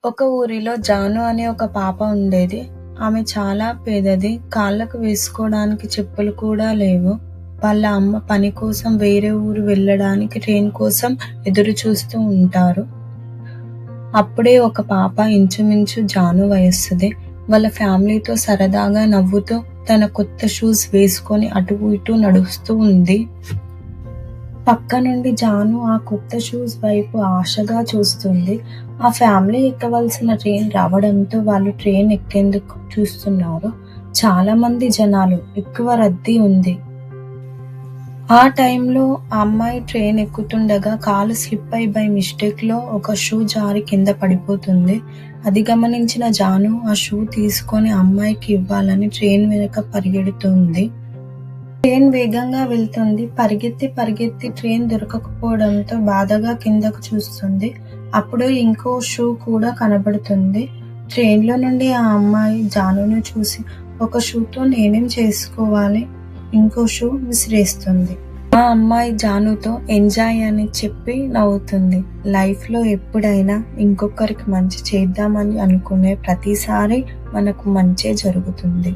ఒక ఊరిలో జాను అనే ఒక పాప ఉండేది. ఆమె చాలా పేదది. కాళ్ళకు వేసుకోవడానికి చెప్పులు కూడా లేవు. వాళ్ళ అమ్మ పని కోసం వేరే ఊరు వెళ్ళడానికి ట్రైన్ కోసం ఎదురు చూస్తూ ఉంటారు. అప్పుడే ఒక పాప ఇంచుమించు జాను వయస్సుదే వాళ్ళ ఫ్యామిలీతో సరదాగా నవ్వుతూ తన కొత్త షూస్ వేసుకొని అటు ఇటు నడుస్తూ ఉంది. పక్క నుండి జాను ఆ కొత్త షూస్ వైపు ఆశగా చూస్తుంది. ఆ ఫ్యామిలీ ఎక్కవలసిన ట్రైన్ రావడంతో వాళ్ళు ట్రైన్ ఎక్కేందుకు చూస్తున్నారు. చాలా మంది జనాలు, ఎక్కువ రద్దీ ఉంది. ఆ టైంలో ఆ అమ్మాయి ట్రైన్ ఎక్కుతుండగా కాలు స్లిప్ అయి బై మిస్టేక్ లో ఒక షూ జారి కింద పడిపోతుంది. అది గమనించిన జాను ఆ షూ తీసుకొని అమ్మాయికి ఇవ్వాలని ట్రైన్ వెనుక పరిగెడుతుంది. ట్రైన్ వేగంగా వెళ్తుంది. పరిగెత్తి ట్రైన్ దొరకకపోవడంతో బాధగా కిందకు చూస్తుంది. అప్పుడు ఇంకో షూ కూడా కనబడుతుంది. ట్రైన్లో నుండి ఆ అమ్మాయి జానును చూసి, ఒక షూతో నేనేం చేసుకోవాలి, ఇంకో షూ విసిరేస్తుంది. ఆ అమ్మాయి జానుతో ఎంజాయ్ అని చెప్పి నవ్వుతుంది. లైఫ్ లో ఎప్పుడైనా ఇంకొకరికి మంచి చేద్దామని అనుకునే ప్రతిసారి మనకు మంచే జరుగుతుంది.